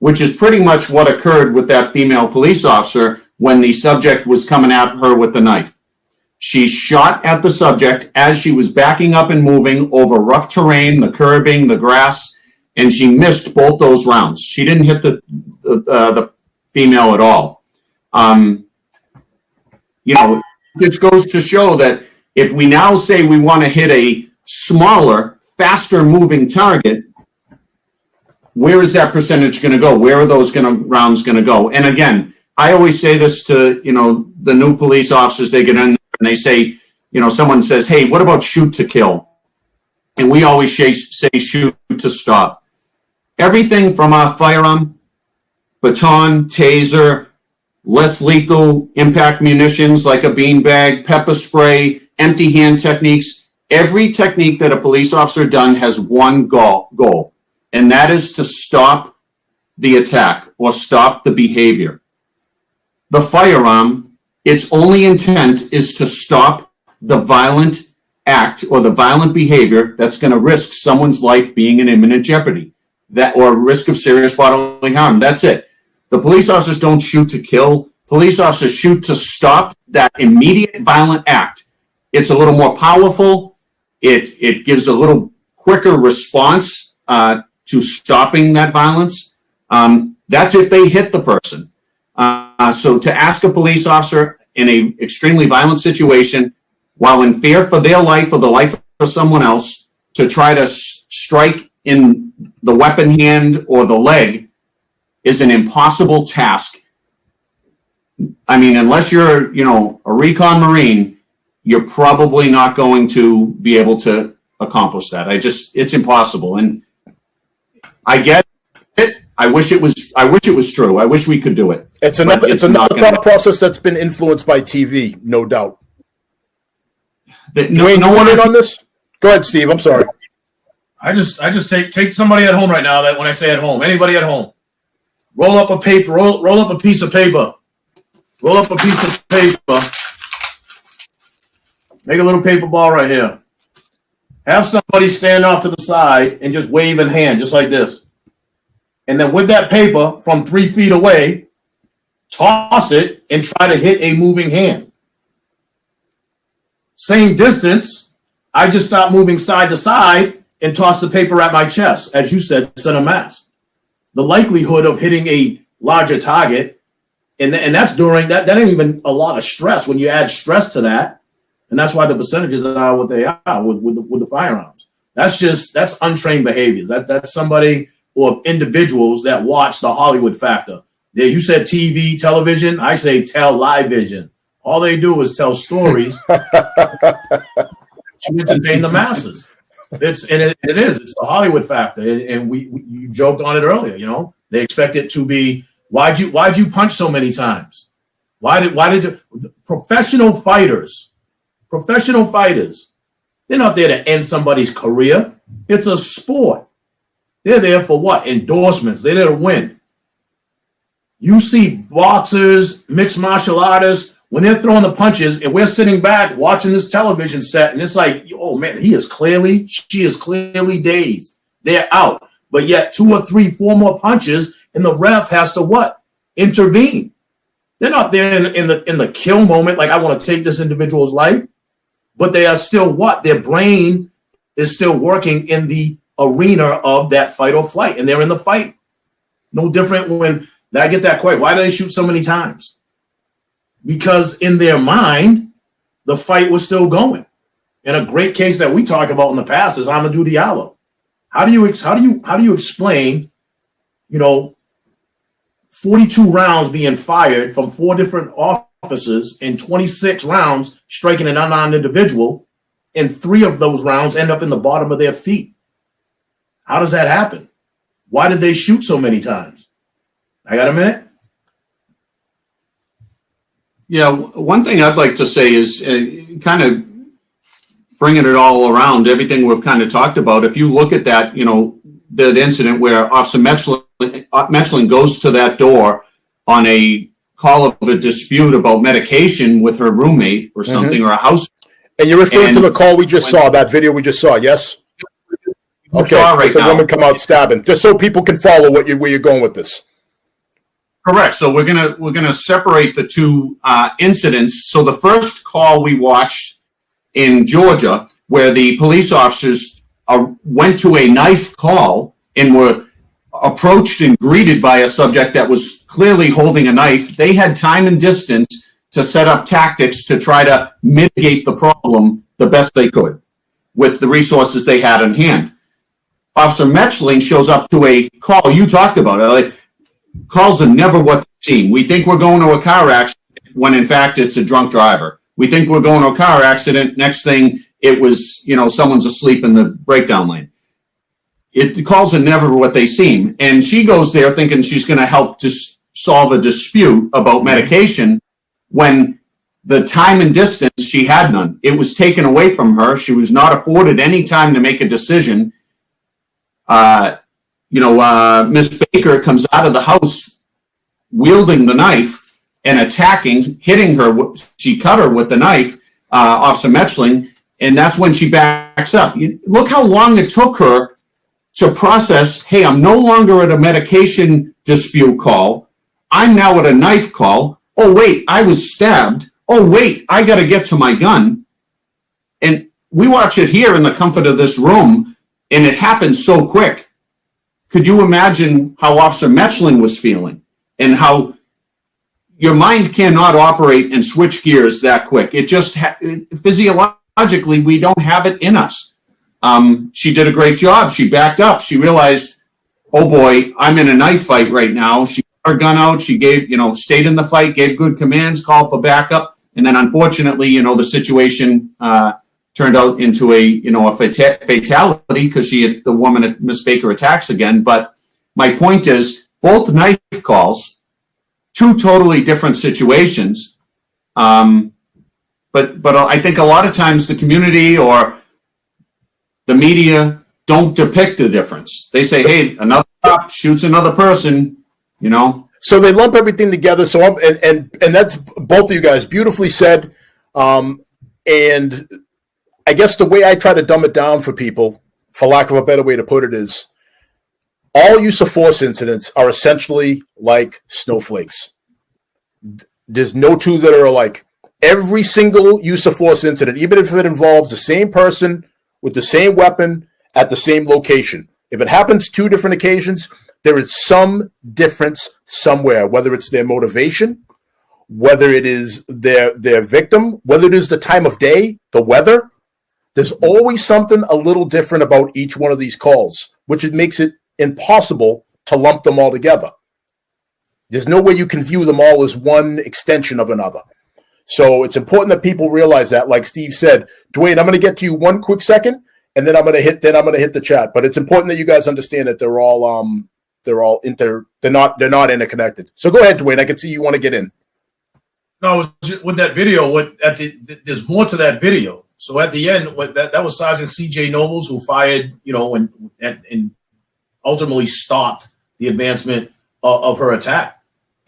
which is pretty much what occurred with that female police officer when the subject was coming at her with the knife. She shot at the subject as she was backing up and moving over rough terrain, the curbing, the grass, and she missed both those rounds. She didn't hit the female at all. You know, this goes to show that if we now say we want to hit a smaller, faster moving target, where is that percentage going to go? Where are those rounds going to go? And again, I always say this to, you know, the new police officers. They get in and they say, you know, someone says, hey, what about shoot to kill? And we always say shoot to stop. Everything from our firearm, baton, taser, less lethal impact munitions like a beanbag, pepper spray, empty hand techniques, Every technique that a police officer done has one goal, and that is to stop the attack or stop the behavior. The firearm, its only intent is to stop the violent act or the violent behavior that's going to risk someone's life being in imminent jeopardy, that or risk of serious bodily harm. That's it. The police officers don't shoot to kill. Police officers shoot to stop that immediate violent act. It's a little more powerful. It gives a little quicker response to stopping that violence. That's if they hit the person. So to ask a police officer in an extremely violent situation, while in fear for their life or the life of someone else, to try to strike in the weapon hand or the leg is an impossible task. I mean, unless you're, a recon Marine, you're probably not going to be able to accomplish that. It's impossible. And I get it. I wish it was true. I wish we could do it. It's another thought process that's been influenced by TV, no doubt. Dwayne, no one in on this? Go ahead, Steve. I'm sorry. I just take somebody at home right now. That when I say at home, anybody at home, roll up a piece of paper. Roll up a piece of paper. Make a little paper ball right here. Have somebody stand off to the side and just wave in hand, just like this. And then with that paper from 3 feet away, toss it and try to hit a moving hand. Same distance, I just stop moving side to side and toss the paper at my chest. As you said, center mass. The likelihood of hitting a larger target, and that's during, that ain't even a lot of stress. When you add stress to that, and that's why the percentages are what they are with the firearms. That's untrained behaviors. That's somebody or individuals that watch the Hollywood factor. There, you said TV, television. I say tell live vision. All they do is tell stories to entertain the masses. It is. It's the Hollywood factor, and you joked on it earlier. They expect it to be. Why'd you punch so many times? Why did you? Professional fighters, they're not there to end somebody's career. It's a sport. They're there for what? Endorsements. They're there to win. You see boxers, mixed martial artists, when they're throwing the punches, and we're sitting back watching this television set, and it's like, oh man, she is clearly dazed. They're out. But yet 2 or 3, 4 more punches, and the ref has to what? Intervene. They're not there in the kill moment, like I want to take this individual's life, but they are still what? Their brain is still working in the arena of that fight or flight, and they're in the fight. No different when I get that question. Why do they shoot so many times? Because in their mind, the fight was still going. And a great case that we talked about in the past is Amadou Diallo. How do you explain, 42 rounds being fired from 4 different officers and 26 rounds striking an unarmed individual, and 3 of those rounds end up in the bottom of their feet? How does that happen? Why did they shoot so many times? I got a minute? Yeah, one thing I'd like to say is kind of bringing it all around, everything we've kind of talked about. If you look at that, the incident where Officer Metchling goes to that door on a call of a dispute about medication with her roommate or something, or a house. And you're referring to the call we just saw, that video we just saw, yes? Okay, right the now. woman come out stabbing, just so people can follow where you're going with this. Correct. So we're gonna separate the 2 incidents. So the first call we watched in Georgia, where the police officers went to a knife call and were approached and greeted by a subject that was clearly holding a knife. They had time and distance to set up tactics to try to mitigate the problem the best they could with the resources they had in hand. Officer Metchling shows up to a call. You talked about it. Like, calls are never what they seem. We think we're going to a car accident when in fact it's a drunk driver. We think we're going to a car accident. Next thing, it was, someone's asleep in the breakdown lane. The calls are never what they seem. And she goes there thinking she's going to help solve a dispute about medication, when the time and distance, she had none. It was taken away from her. She was not afforded any time to make a decision. Miss Baker comes out of the house wielding the knife and attacking, hitting her. She cut her with the knife, Officer Metchling, and that's when she backs up. Look how long it took her to process, hey, I'm no longer at a medication dispute call. I'm now at a knife call. Oh, wait, I was stabbed. Oh, wait, I got to get to my gun. And we watch it here in the comfort of this room, and it happens so quick. Could you imagine how Officer Metchling was feeling and how your mind cannot operate and switch gears that quick? It just physiologically, we don't have it in us. She did a great job. She backed up. She realized, oh boy, I'm in a knife fight right now. She got her gun out. She gave, stayed in the fight, gave good commands, called for backup. And then unfortunately, the situation turned out into a fatality because the woman, Miss Baker, attacks again. But my point is, both knife calls, two totally different situations. But I think a lot of times the community or the media don't depict the difference. They say, hey, another cop shoots another person, So they lump everything together. So and that's both of you guys beautifully said. And I guess the way I try to dumb it down for people, for lack of a better way to put it, is all use of force incidents are essentially like snowflakes. There's no two that are alike. Every single use of force incident, even if it involves the same person with the same weapon at the same location, if it happens two different occasions, there is some difference somewhere, whether it's their motivation, whether it is their victim, whether it is the time of day, the weather. There's always something a little different about each one of these calls, which makes it impossible to lump them all together. There's no way you can view them all as one extension of another. So it's important that people realize that, like Steve said. Dwayne, I'm going to get to you one quick second, and then I'm going to hit the chat. But it's important that you guys understand that they're not interconnected. So go ahead, Dwayne. I can see you want to get in. No, with that video, there's more to that video. So at the end, that was Sergeant C.J. Nobles who fired, and ultimately stopped the advancement of her attack.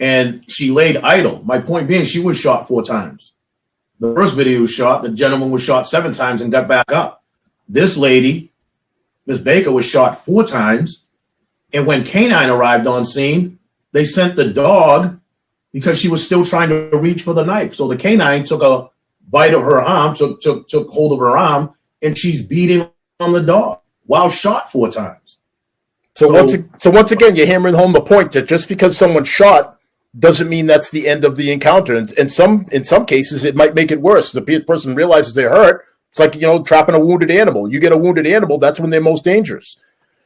And she laid idle. My point being, she was shot 4 times. The first video was shot. The gentleman was shot 7 times and got back up. This lady, Ms. Baker, was shot 4 times. And when K-9 arrived on scene, they sent the dog because she was still trying to reach for the knife. So the K-9 took a bite of her arm, took hold of her arm, and she's beating on the dog while shot 4 times. So once again, you're hammering home the point that just because someone's shot doesn't mean that's the end of the encounter. And in some cases, it might make it worse. The person realizes they're hurt. It's like, trapping a wounded animal. You get a wounded animal, that's when they're most dangerous.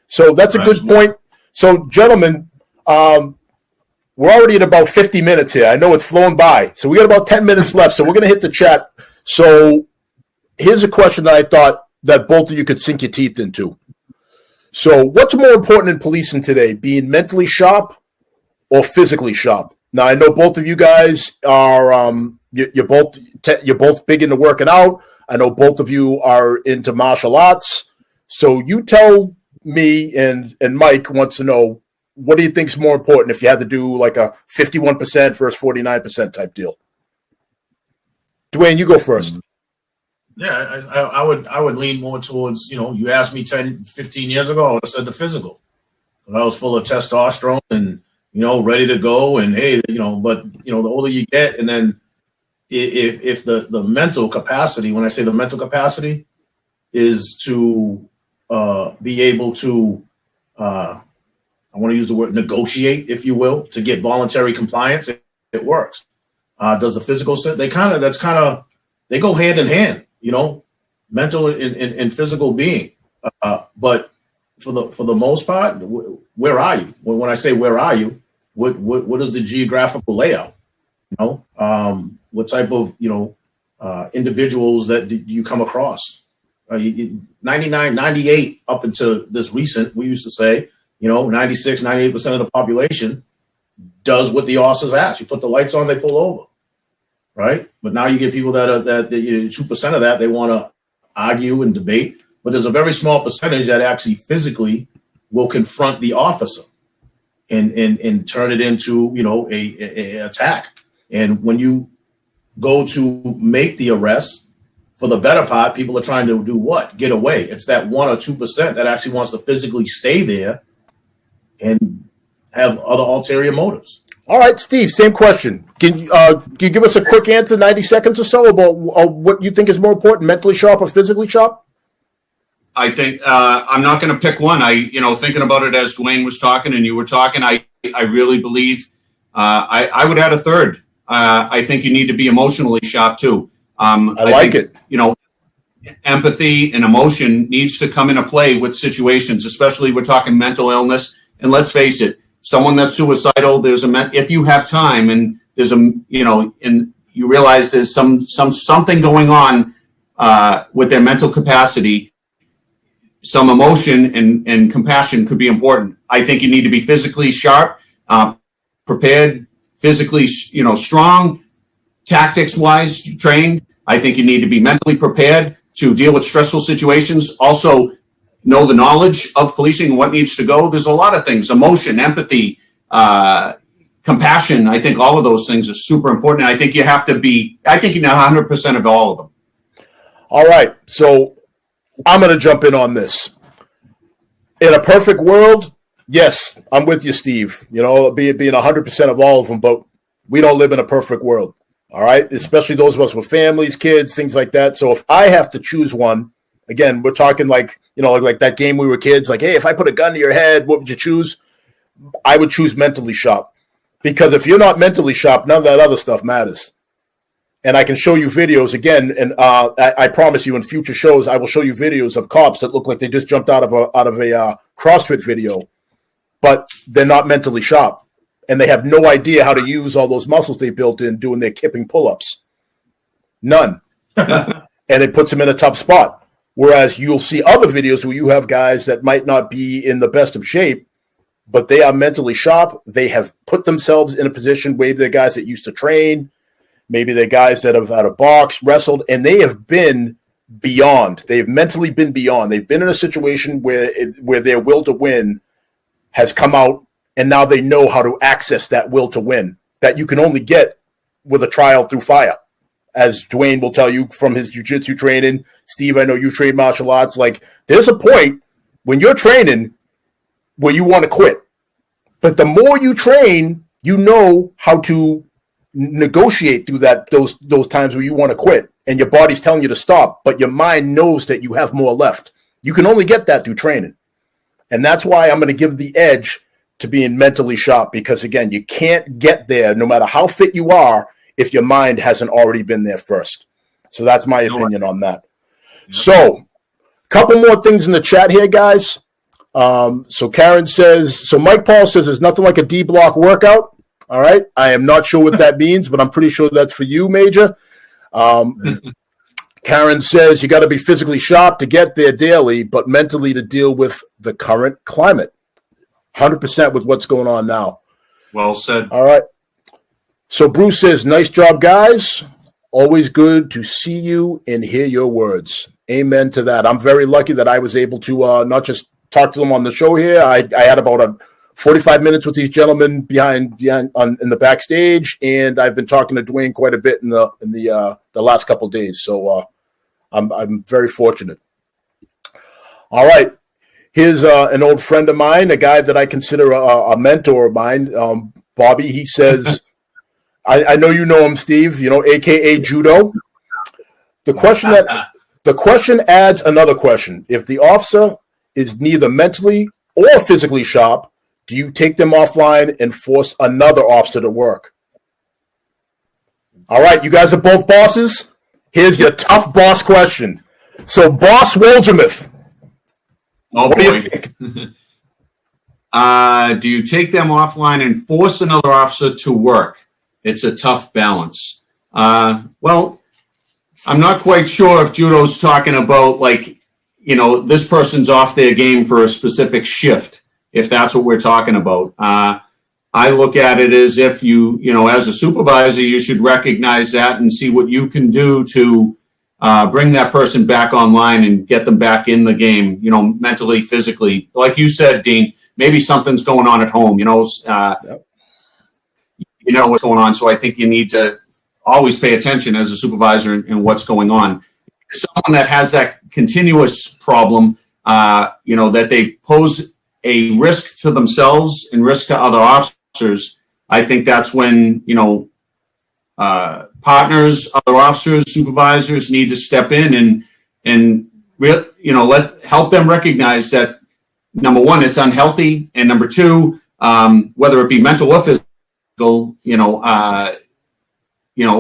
So that's a good point. So, gentlemen, we're already at about 50 minutes here. I know it's flown by. So we got about 10 minutes left. So we're going to hit the chat. So here's a question that I thought that both of you could sink your teeth into. So what's more important in policing today, being mentally sharp or physically sharp? Now, I know both of you guys are you're both big into working out. I know both of you are into martial arts. So you tell me, and Mike wants to know, what do you think is more important if you had to do like a 51% versus 49% type deal? Dwayne, you go first. Yeah, I would lean more towards, you asked me 10, 15 years ago, I would have said the physical. I was full of testosterone and, ready to go. And hey, but the older you get, and then if the mental capacity, when I say the mental capacity, is to be able to, I want to use the word negotiate, if you will, to get voluntary compliance, it works. Does the physical, they go hand in hand, mental and physical being. But for the most part, where are you? When I say where are you, what is the geographical layout? What type of individuals that do you come across? 99, 98 up until this recent, we used to say, 96, 98% of the population does what the officers ask. You put the lights on, they pull over. right? But now you get people that 2% of that, they want to argue and debate, but there's a very small percentage that actually physically will confront the officer and turn it into, a attack. And when you go to make the arrest, for the better part, people are trying to do what? Get away. It's that 1 or 2% that actually wants to physically stay there and have other ulterior motives. All right, Steve, same question. Can you give us a quick answer, 90 seconds or so, about what you think is more important, mentally sharp or physically sharp? I think I'm not going to pick one. Thinking about it as Dwayne was talking and you were talking, I really believe I would add a third. I think you need to be emotionally sharp too. I think empathy and emotion needs to come into play with situations, especially we're talking mental illness. And let's face it, someone that's suicidal, if you have time and there's and you realize there's something going on with their mental capacity, some emotion and compassion could be important. I think you need to be physically sharp, prepared, physically, strong, tactics-wise trained. I think you need to be mentally prepared to deal with stressful situations. Also, know the knowledge of policing and what needs to go. There's a lot of things: emotion, empathy, compassion. I think all of those things are super important. I think you have to be. I think you know 100% of all of them. All right, so I'm going to jump in on this. In a perfect world, yes, I'm with you, Steve. Being 100% of all of them, but we don't live in a perfect world. All right, especially those of us with families, kids, things like that. So if I have to choose one, again, we're talking like that game we were kids. Like, hey, if I put a gun to your head, what would you choose? I would choose mentally sharp, because if you're not mentally sharp, none of that other stuff matters. And I can show you videos again, and I promise you, in future shows, I will show you videos of cops that look like they just jumped out of a CrossFit video, but they're not mentally sharp, and they have no idea how to use all those muscles they built in doing their kipping pull-ups. None, and it puts them in a tough spot. Whereas you'll see other videos where you have guys that might not be in the best of shape, but they are mentally sharp. They have put themselves in a position. Maybe they're guys that used to train. Maybe they're guys that have had a box, wrestled, and they have been beyond. They've mentally been beyond. They've been in a situation where their will to win has come out, and now they know how to access that will to win that you can only get with a trial through fire. As Dwayne will tell you from his jiu-jitsu training. Steve, I know you train martial arts. Like, there's a point when you're training where you want to quit. But the more you train, you know how to negotiate through those times where you want to quit and your body's telling you to stop, but your mind knows that you have more left. You can only get that through training. And that's why I'm going to give the edge to being mentally sharp, because, again, you can't get there no matter how fit you are if your mind hasn't already been there first. So that's my opinion on that. So a couple more things in the chat here, guys. So Karen says, so Mike Paul says there's nothing like a D-block workout. All right. I am not sure what that means, but I'm pretty sure that's for you, Major. Karen says you got to be physically sharp to get there daily, but mentally to deal with the current climate. 100% with what's going on now. Well said. All right. So Bruce says, nice job, guys. Always good to see you and hear your words. Amen to that. I'm very lucky that I was able to not just talk to them on the show here. I had about 45 minutes with these gentlemen behind in the backstage, and I've been talking to Dwayne quite a bit in the last couple of days. So I'm very fortunate. All right. Here's an old friend of mine, a guy that I consider a mentor of mine, Bobby. He says, I know you know him, Steve, AKA Judo. The question adds another question. If the officer is neither mentally or physically sharp, do you take them offline and force another officer to work? All right, you guys are both bosses. Here's your tough boss question. So, Boss Wohlgemuth. Oh, boy. Do you take them offline and force another officer to work? It's a tough balance. Well, I'm not quite sure if Judo's talking about, this person's off their game for a specific shift, if that's what we're talking about. I look at it as if as a supervisor, you should recognize that and see what you can do to bring that person back online and get them back in the game, mentally, physically. Like you said, Dean, maybe something's going on at home, Yep. You know what's going on. So I think you need to always pay attention as a supervisor in what's going on. Someone that has that continuous problem, that they pose a risk to themselves and risk to other officers, I think that's when, partners, other officers, supervisors need to step in and help them recognize that, number one, it's unhealthy, and number two, whether it be mental or physical,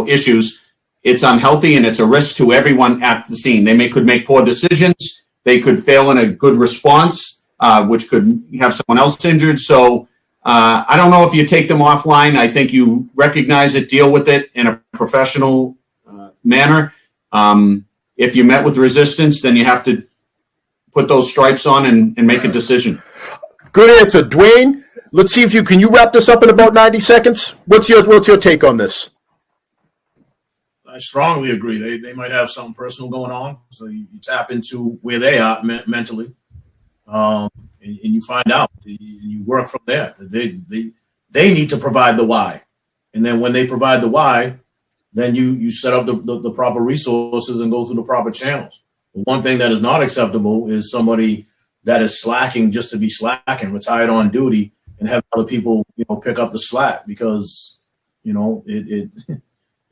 issues, it's unhealthy and it's a risk to everyone at the scene. They could make poor decisions. They could fail in a good response, which could have someone else injured. So I don't know if you take them offline. I think you recognize it, deal with it in a professional manner. If you met with resistance, then you have to put those stripes on and make a decision. Good answer, Dwayne. Let's see if can you wrap this up in about 90 seconds? What's your take on this? I strongly agree. They might have something personal going on, so you tap into where they are mentally, and you find out. You work from there. They need to provide the why, and then when they provide the why, then you set up the proper resources and go through the proper channels. The one thing that is not acceptable is somebody that is slacking just to be slacking, retired on duty, and have other people pick up the slack, because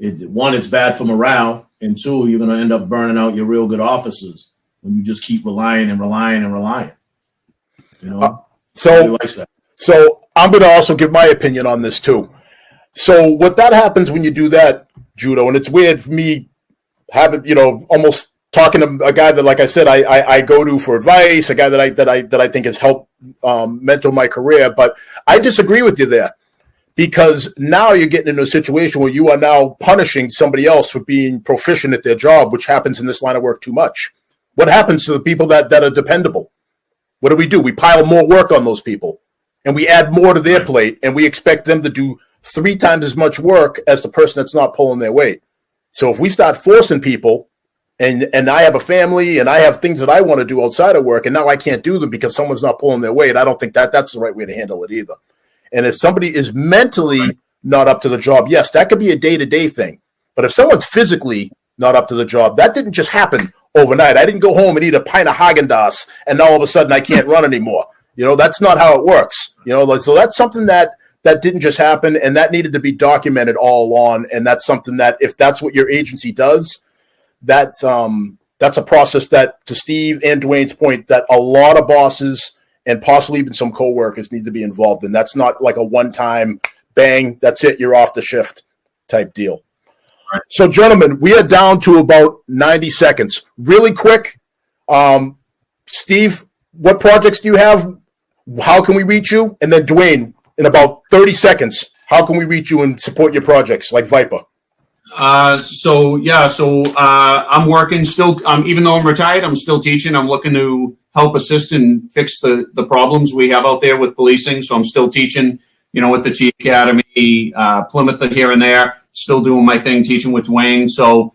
one, it's bad for morale, and two, you're going to end up burning out your real good officers when you just keep relying and relying and relying. So I'm going to also give my opinion on this too. So what that happens when you do that, Judo, and it's weird for me having, almost talking to a guy that, like I said, I go to for advice, a guy that I think has helped mentor my career, but I disagree with you there. Because now you're getting into a situation where you are now punishing somebody else for being proficient at their job, which happens in this line of work too much. What happens to the people that are dependable? What do? We pile more work on those people, and we add more to their plate, and we expect them to do 3 times as much work as the person that's not pulling their weight. So if we start forcing people, and I have a family, and I have things that I want to do outside of work, and now I can't do them because someone's not pulling their weight, I don't think that's the right way to handle it either. And if somebody is mentally not up to the job, yes, that could be a day-to-day thing. But if someone's physically not up to the job, that didn't just happen overnight. I didn't go home and eat a pint of Haagen-Dazs and now all of a sudden I can't run anymore. That's not how it works. So that's something that didn't just happen, and that needed to be documented all along. And that's something that, if that's what your agency does, that's a process that, to Steve and Dwayne's point, that a lot of bosses and possibly even some coworkers need to be involved in. That's not like a one-time bang, that's it, you're off the shift type deal. Right. So, gentlemen, we are down to about 90 seconds. Really quick, Steve, what projects do you have? How can we reach you? And then Dwayne, in about 30 seconds, how can we reach you and support your projects like Viper? I'm working still, even though I'm retired, I'm still teaching. I'm looking to help assist and fix the problems we have out there with policing. So I'm still teaching, with the Chief Academy, Plymouth here and there, still doing my thing, teaching with Dwayne. So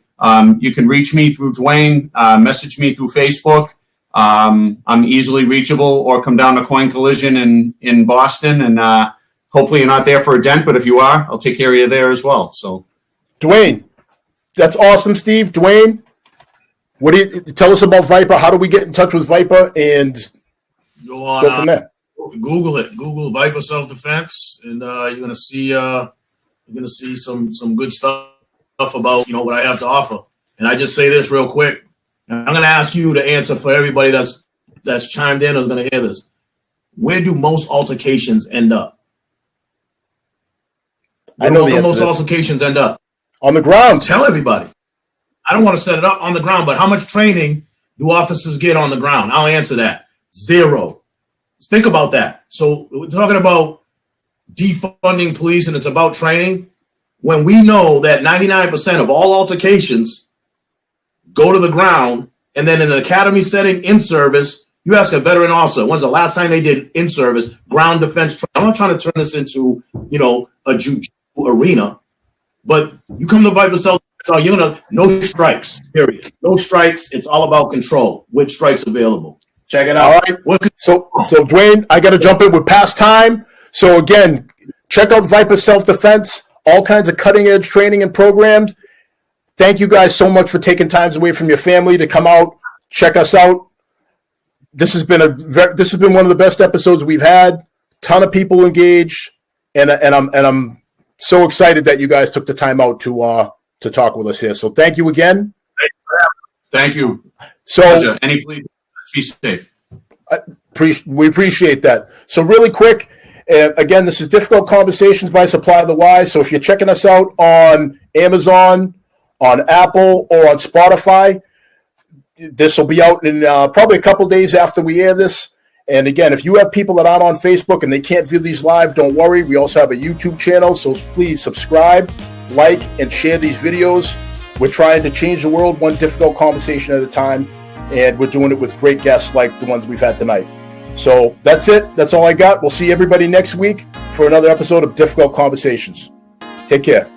you can reach me through Dwayne, message me through Facebook. I'm easily reachable, or come down to Coin Collision in Boston. And hopefully you're not there for a dent, but if you are, I'll take care of you there as well. So Dwayne, that's awesome, Steve. Dwayne, what do you tell us about Viper? How do we get in touch with Viper and go from there? Google it. Google Viper self-defense, and you're gonna see some good stuff about what I have to offer. And I just say this real quick. I'm gonna ask you to answer for everybody that's chimed in or is gonna hear this. Where do most altercations end up? I know the most altercations end up. On the ground. Tell everybody. I don't want to set it up on the ground, but how much training do officers get on the ground? I'll answer that. 0. Just think about that. So we're talking about defunding police, and it's about training. When we know that 99% of all altercations go to the ground, and then in an academy setting, in service, You ask a veteran officer, when's the last time they did in-service ground defense training? I'm not trying to turn this into, a jiu-jitsu arena, but you come to Viper Self, no strikes, period. No strikes. It's all about control. Which strikes available? Check it out. All right. So Dwayne, I got to jump in with past time. So again, check out Viper Self-Defense, all kinds of cutting-edge training and programs. Thank you guys so much for taking time away from your family to come out, check us out. This has been one of the best episodes we've had. Ton of people engaged, and I'm so excited that you guys took the time out to talk with us here. So thank you again. Thank you. So, pleasure. Please be safe. We appreciate that. So really quick, again, this is Difficult Conversations by Supply the Wise. So if you're checking us out on Amazon, on Apple, or on Spotify, this will be out in probably a couple days after we air this. And again, if you have people that aren't on Facebook and they can't view these live, don't worry. We also have a YouTube channel, so please subscribe, like, and share these videos. We're trying to change the world one difficult conversation at a time, and we're doing it with great guests like the ones we've had tonight. So that's it. That's all I got. We'll see everybody next week for another episode of Difficult Conversations. Take care.